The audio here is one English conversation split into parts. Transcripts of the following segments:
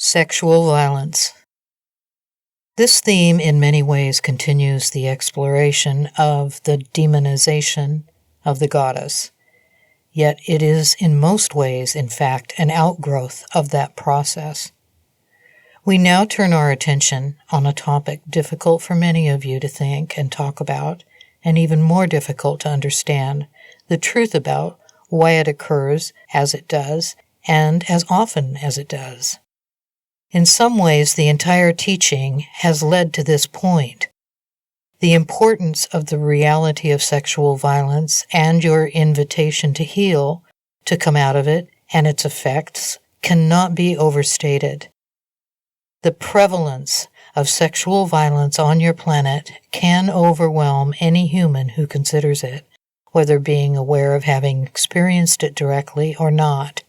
Sexual violence. This theme in many ways continues the exploration of the demonization of the goddess, yet it is in most ways, in fact, an outgrowth of that process. We now turn our attention on a topic difficult for many of you to think and talk about, and even more difficult to understand, the truth about why it occurs as it does and as often as it does. In some ways, the entire teaching has led to this point. The importance of the reality of sexual violence and your invitation to heal, to come out of it and its effects, cannot be overstated. The prevalence of sexual violence on your planet can overwhelm any human who considers it, whether being aware of having experienced it directly or not.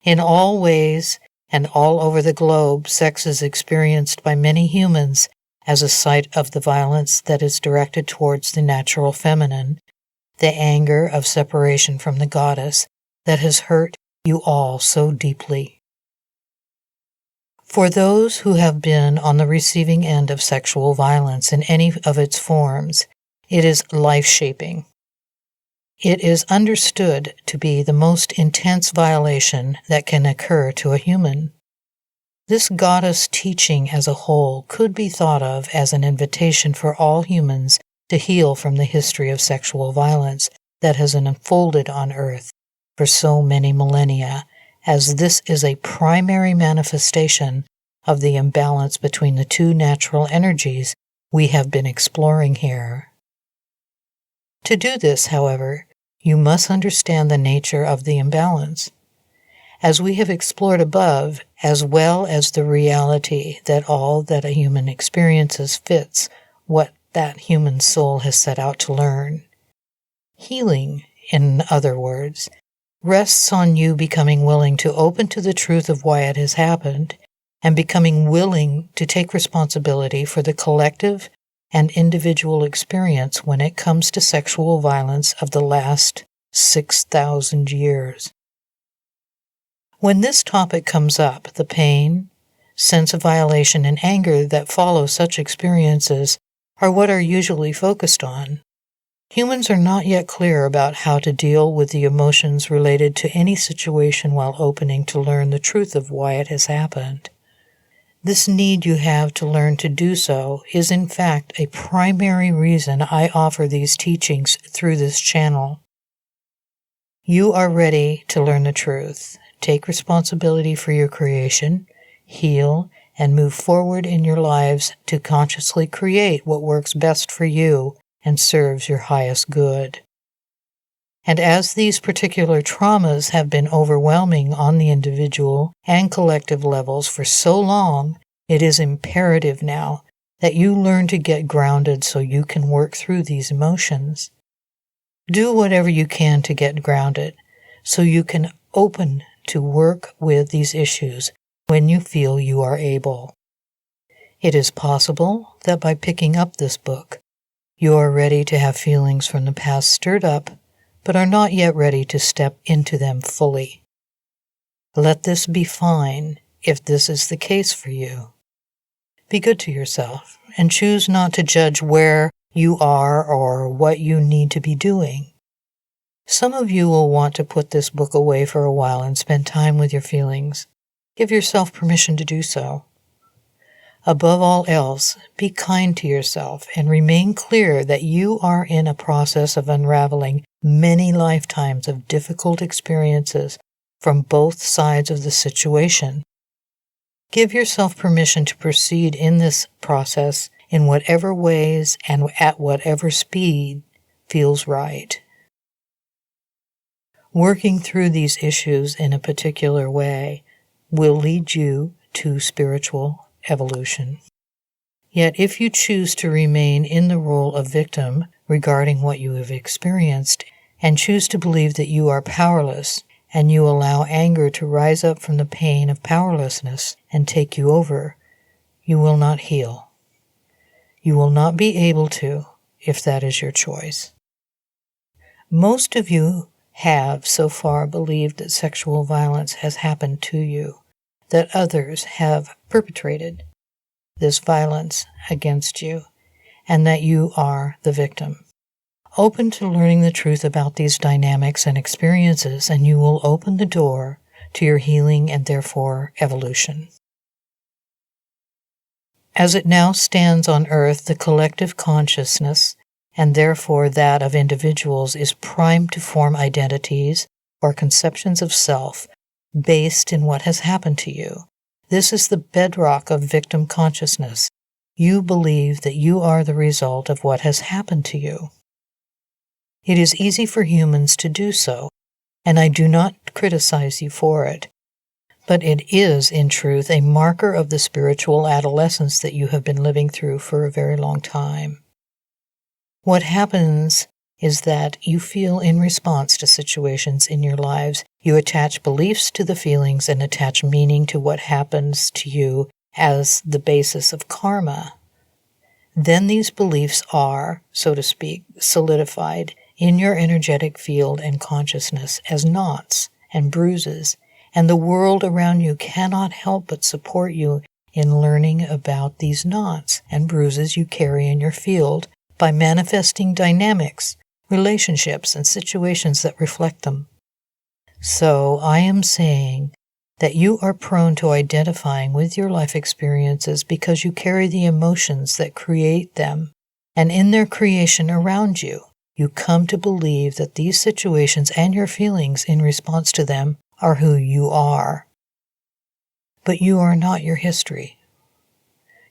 In all ways, and all over the globe, sex is experienced by many humans as a site of the violence that is directed towards the natural feminine, the anger of separation from the goddess that has hurt you all so deeply. For those who have been on the receiving end of sexual violence in any of its forms, it is life-shaping. It is understood to be the most intense violation that can occur to a human. This goddess teaching as a whole could be thought of as an invitation for all humans to heal from the history of sexual violence that has unfolded on Earth for so many millennia, as this is a primary manifestation of the imbalance between the two natural energies we have been exploring here. To do this, however, you must understand the nature of the imbalance, as we have explored above, as well as the reality that all that a human experiences fits what that human soul has set out to learn. Healing, in other words, rests on you becoming willing to open to the truth of why it has happened and becoming willing to take responsibility for the collective and individual experience when it comes to sexual violence of the last 6,000 years. When this topic comes up, the pain, sense of violation, and anger that follow such experiences are what are usually focused on. Humans are not yet clear about how to deal with the emotions related to any situation while opening to learn the truth of why it has happened. This need you have to learn to do so is in fact a primary reason I offer these teachings through this channel. You are ready to learn the truth, take responsibility for your creation, heal, and move forward in your lives to consciously create what works best for you and serves your highest good. And as these particular traumas have been overwhelming on the individual and collective levels for so long, it is imperative now that you learn to get grounded so you can work through these emotions. Do whatever you can to get grounded so you can open to work with these issues when you feel you are able. It is possible that by picking up this book, you are ready to have feelings from the past stirred up, but are not yet ready to step into them fully. Let this be fine if this is the case for you. Be good to yourself and choose not to judge where you are or what you need to be doing. Some of you will want to put this book away for a while and spend time with your feelings. Give yourself permission to do so. Above all else, be kind to yourself and remain clear that you are in a process of unraveling many lifetimes of difficult experiences from both sides of the situation. Give yourself permission to proceed in this process in whatever ways and at whatever speed feels right. Working through these issues in a particular way will lead you to spiritual evolution. Yet if you choose to remain in the role of victim regarding what you have experienced and choose to believe that you are powerless, and you allow anger to rise up from the pain of powerlessness and take you over, you will not heal. You will not be able to, if that is your choice. Most of you have so far believed that sexual violence has happened to you, that others have perpetrated this violence against you, and that you are the victim. Open to learning the truth about these dynamics and experiences, and you will open the door to your healing and therefore evolution. As it now stands on earth, the collective consciousness, and therefore that of individuals, is primed to form identities or conceptions of self based in what has happened to you. This is the bedrock of victim consciousness. You believe that you are the result of what has happened to you. It is easy for humans to do so, and I do not criticize you for it. But it is, in truth, a marker of the spiritual adolescence that you have been living through for a very long time. What happens is that you feel in response to situations in your lives, you attach beliefs to the feelings and attach meaning to what happens to you as the basis of karma. Then these beliefs are, so to speak, solidified in your energetic field and consciousness as knots and bruises, and the world around you cannot help but support you in learning about these knots and bruises you carry in your field by manifesting dynamics, relationships, and situations that reflect them. So I am saying that you are prone to identifying with your life experiences because you carry the emotions that create them, and in their creation around you, you come to believe that these situations and your feelings in response to them are who you are. But you are not your history.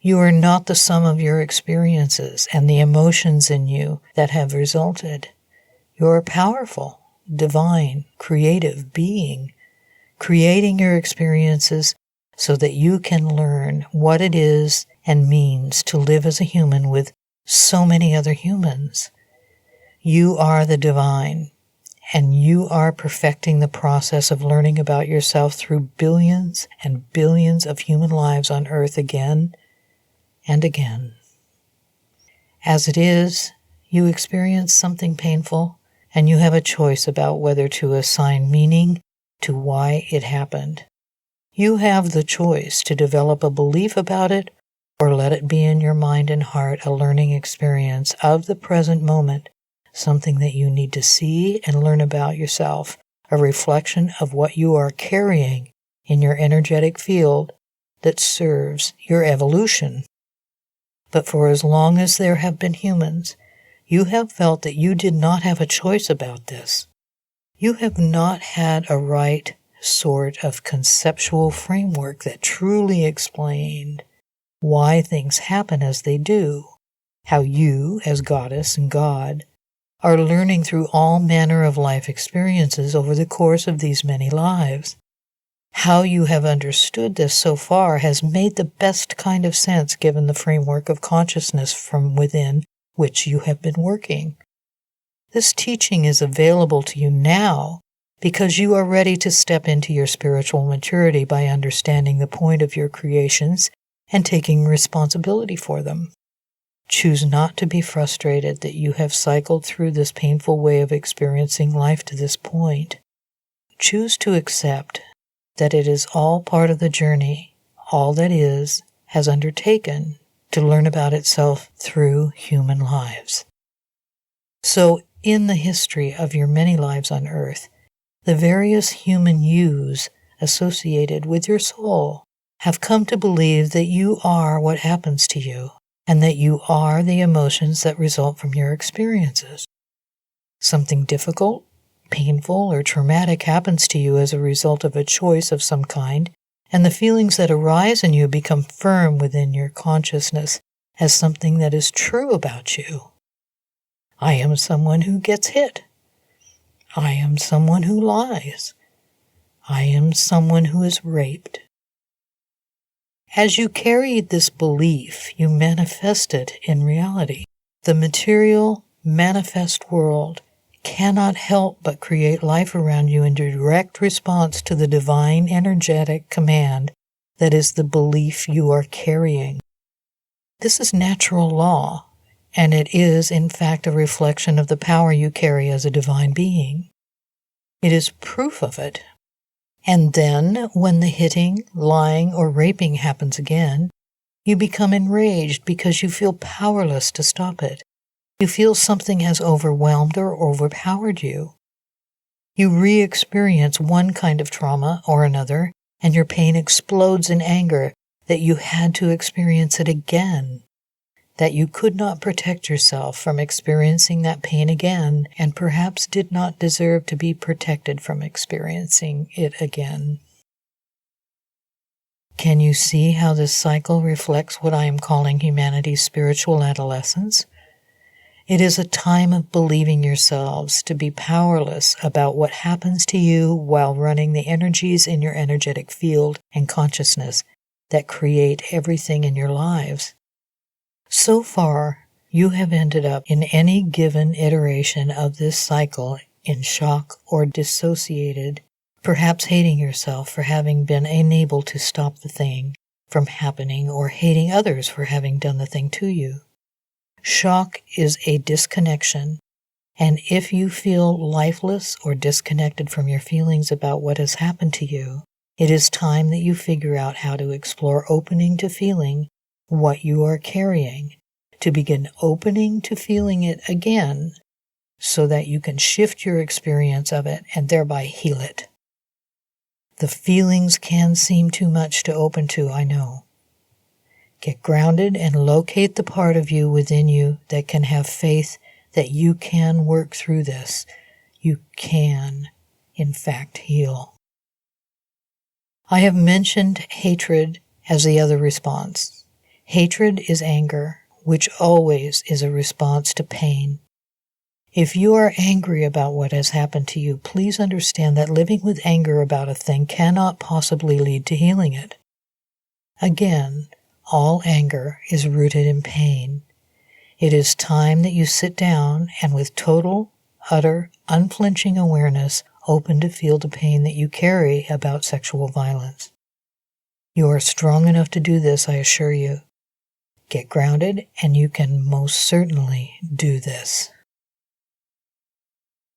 You are not the sum of your experiences and the emotions in you that have resulted. You are a powerful, divine, creative being, creating your experiences so that you can learn what it is and means to live as a human with so many other humans. You are the divine, and you are perfecting the process of learning about yourself through billions and billions of human lives on earth again and again. As it is, you experience something painful, and you have a choice about whether to assign meaning to why it happened. You have the choice to develop a belief about it or let it be in your mind and heart a learning experience of the present moment, something that you need to see and learn about yourself, a reflection of what you are carrying in your energetic field that serves your evolution. But for as long as there have been humans, you have felt that you did not have a choice about this. You have not had a right sort of conceptual framework that truly explained why things happen as they do, how you, as goddess and god, are learning through all manner of life experiences over the course of these many lives. How you have understood this so far has made the best kind of sense given the framework of consciousness from within which you have been working. This teaching is available to you now because you are ready to step into your spiritual maturity by understanding the point of your creations and taking responsibility for them. Choose not to be frustrated that you have cycled through this painful way of experiencing life to this point. Choose to accept that it is all part of the journey all that is has undertaken to learn about itself through human lives. So, in the history of your many lives on earth, the various human yous associated with your soul have come to believe that you are what happens to you, and that you are the emotions that result from your experiences. Something difficult, painful, or traumatic happens to you as a result of a choice of some kind, and the feelings that arise in you become firm within your consciousness as something that is true about you. I am someone who gets hit. I am someone who lies. I am someone who is raped. As you carry this belief, you manifest it in reality. The material, manifest world cannot help but create life around you in direct response to the divine energetic command that is the belief you are carrying. This is natural law, and it is, in fact, a reflection of the power you carry as a divine being. It is proof of it And then, when the hitting, lying, or raping happens again, you become enraged because you feel powerless to stop it. You feel something has overwhelmed or overpowered you. You re-experience one kind of trauma or another, and your pain explodes in anger that you had to experience it again, that you could not protect yourself from experiencing that pain again, and perhaps did not deserve to be protected from experiencing it again. Can you see how this cycle reflects what I am calling humanity's spiritual adolescence? It is a time of believing yourselves to be powerless about what happens to you while running the energies in your energetic field and consciousness that create everything in your lives. So far, you have ended up in any given iteration of this cycle in shock or dissociated, perhaps hating yourself for having been unable to stop the thing from happening or hating others for having done the thing to you. Shock is a disconnection, and if you feel lifeless or disconnected from your feelings about what has happened to you, it is time that you figure out how to explore opening to feeling what you are carrying, to begin opening to feeling it again so that you can shift your experience of it and thereby heal it. The feelings can seem too much to open to, I know. Get grounded and locate the part of you within you that can have faith that you can work through this. You can, in fact, heal. I have mentioned hatred as the other response. Hatred is anger, which always is a response to pain. If you are angry about what has happened to you, please understand that living with anger about a thing cannot possibly lead to healing it. Again, all anger is rooted in pain. It is time that you sit down and with total, utter, unflinching awareness, open to feel the pain that you carry about sexual violence. You are strong enough to do this, I assure you. Get grounded, and you can most certainly do this.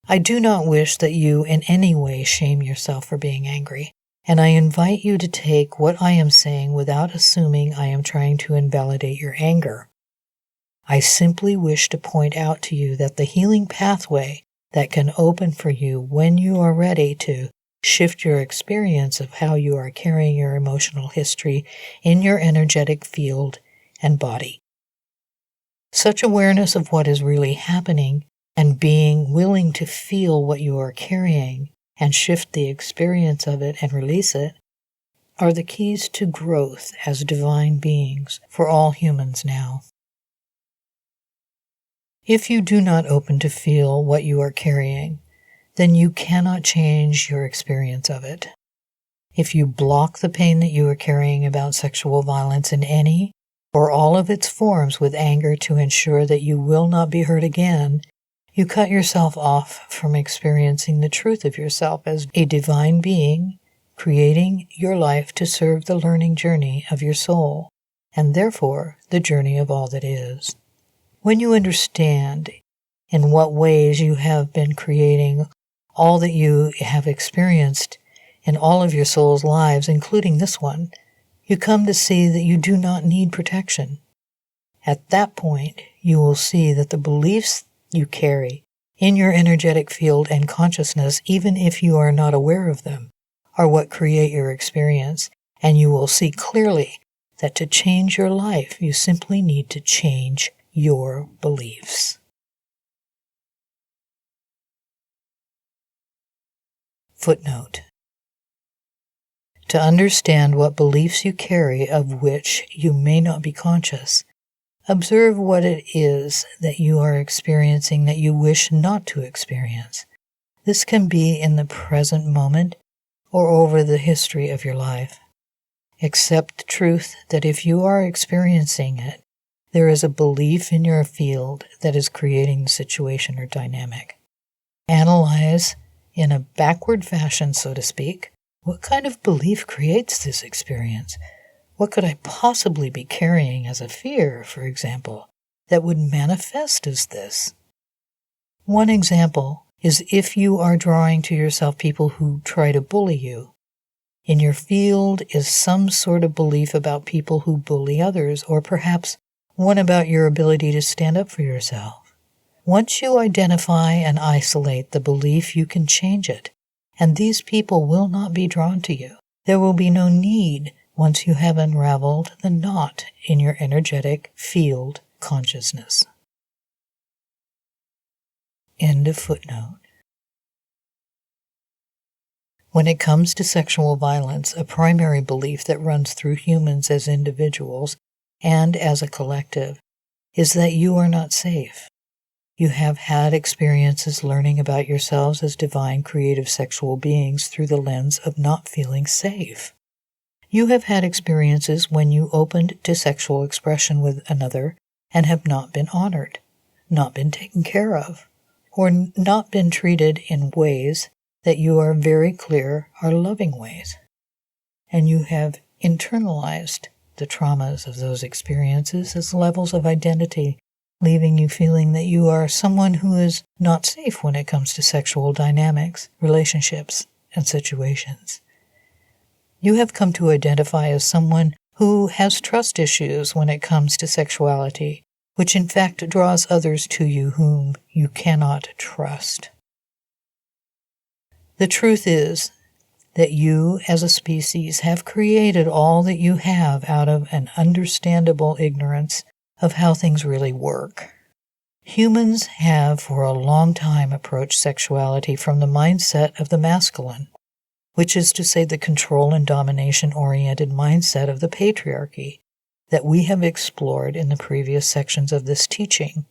I do not wish that you in any way shame yourself for being angry, and I invite you to take what I am saying without assuming I am trying to invalidate your anger. I simply wish to point out to you that the healing pathway that can open for you when you are ready to shift your experience of how you are carrying your emotional history in your energetic field and body. Such awareness of what is really happening and being willing to feel what you are carrying and shift the experience of it and release it are the keys to growth as divine beings for all humans now. If you do not open to feel what you are carrying, then you cannot change your experience of it. If you block the pain that you are carrying about sexual violence in any or all of its forms with anger to ensure that you will not be hurt again, you cut yourself off from experiencing the truth of yourself as a divine being, creating your life to serve the learning journey of your soul, and therefore the journey of all that is. When you understand in what ways you have been creating all that you have experienced in all of your soul's lives, including this one, you come to see that you do not need protection. At that point, you will see that the beliefs you carry in your energetic field and consciousness, even if you are not aware of them, are what create your experience, and you will see clearly that to change your life, you simply need to change your beliefs. Footnote. To understand what beliefs you carry of which you may not be conscious, observe what it is that you are experiencing that you wish not to experience. This can be in the present moment or over the history of your life. Accept the truth that if you are experiencing it, there is a belief in your field that is creating the situation or dynamic. Analyze, in a backward fashion, so to speak, what kind of belief creates this experience? What could I possibly be carrying as a fear, for example, that would manifest as this? One example is if you are drawing to yourself people who try to bully you. in your field is some sort of belief about people who bully others, or perhaps one about your ability to stand up for yourself. Once you identify and isolate the belief, you can change it, and these people will not be drawn to you. There will be no need once you have unraveled the knot in your energetic field consciousness. End of footnote. When it comes to sexual violence, a primary belief that runs through humans as individuals and as a collective is that you are not safe. You have had experiences learning about yourselves as divine creative sexual beings through the lens of not feeling safe. You have had experiences when you opened to sexual expression with another and have not been honored, not been taken care of, or not been treated in ways that you are very clear are loving ways. And you have internalized the traumas of those experiences as levels of identity, leaving you feeling that you are someone who is not safe when it comes to sexual dynamics, relationships, and situations. You have come to identify as someone who has trust issues when it comes to sexuality, which in fact draws others to you whom you cannot trust. The truth is that you as a species have created all that you have out of an understandable ignorance of how things really work. Humans have for a long time approached sexuality from the mindset of the masculine, which is to say the control and domination-oriented mindset of the patriarchy that we have explored in the previous sections of this teaching.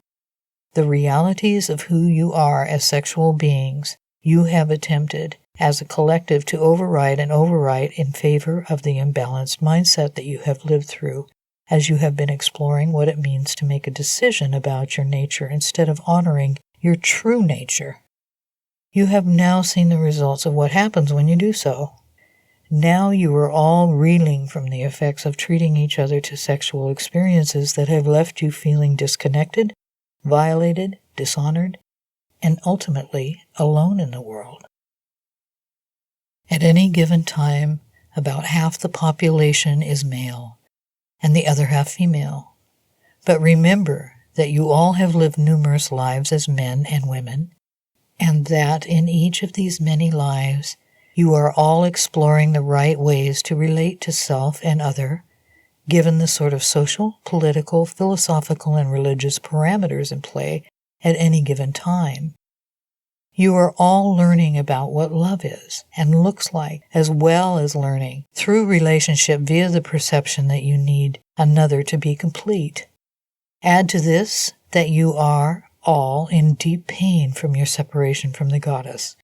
The realities of who you are as sexual beings you have attempted as a collective to override and overwrite in favor of the imbalanced mindset that you have lived through as you have been exploring what it means to make a decision about your nature instead of honoring your true nature. You have now seen the results of what happens when you do so. Now you are all reeling from the effects of treating each other to sexual experiences that have left you feeling disconnected, violated, dishonored, and ultimately alone in the world. At any given time, about half the population is male, and the other half female. But remember that you all have lived numerous lives as men and women, and that in each of these many lives, you are all exploring the right ways to relate to self and other, given the sort of social, political, philosophical, and religious parameters in play at any given time. You are all learning about what love is and looks like, as well as learning through relationship via the perception that you need another to be complete. Add to this that you are all in deep pain from your separation from the goddess,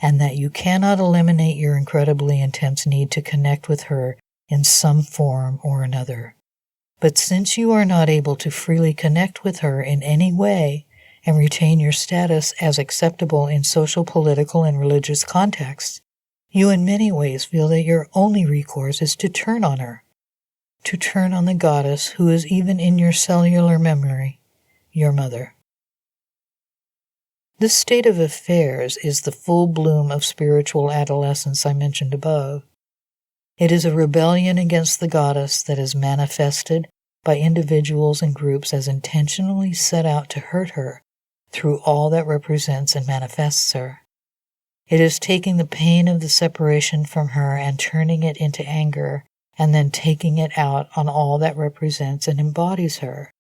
and that you cannot eliminate your incredibly intense need to connect with her in some form or another. But since you are not able to freely connect with her in any way and retain your status as acceptable in social, political, and religious contexts, you in many ways feel that your only recourse is to turn on her, to turn on the goddess who is even in your cellular memory, your mother. This state of affairs is the full bloom of spiritual adolescence I mentioned above. It is a rebellion against the goddess that is manifested by individuals and groups as intentionally set out to hurt her through all that represents and manifests her. It is taking the pain of the separation from her and turning it into anger, and then taking it out on all that represents and embodies her.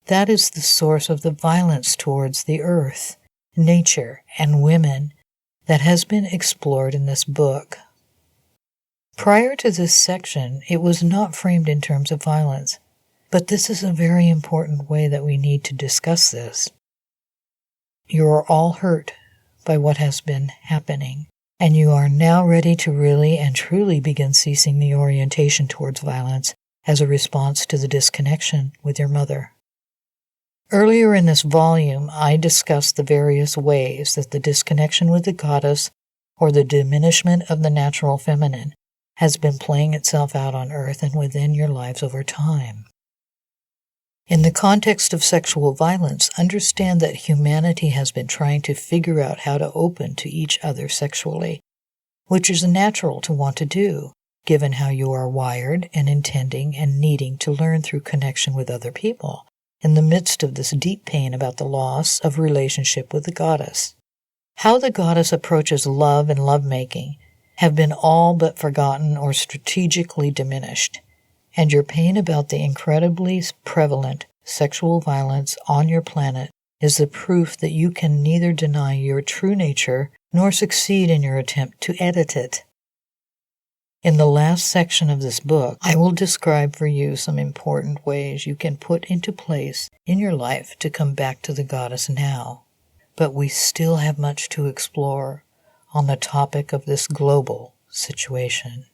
That is the source of the violence towards the earth, nature, and women that has been explored in this book. Prior to this section, it was not framed in terms of violence, but this is a very important way that we need to discuss this. You are all hurt by what has been happening, and you are now ready to really and truly begin ceasing the orientation towards violence as a response to the disconnection with your mother. Earlier in this volume, I discussed the various ways that the disconnection with the goddess or the diminishment of the natural feminine has been playing itself out on earth and within your lives over time. In the context of sexual violence, understand that humanity has been trying to figure out how to open to each other sexually, which is natural to want to do, given how you are wired and intending and needing to learn through connection with other people, in the midst of this deep pain about the loss of relationship with the goddess. How the goddess approaches love and lovemaking have been all but forgotten or strategically diminished, and your pain about the incredibly prevalent sexual violence on your planet is the proof that you can neither deny your true nature nor succeed in your attempt to edit it. In the last section of this book, I will describe for you some important ways you can put into place in your life to come back to the goddess now. But we still have much to explore on the topic of this global situation.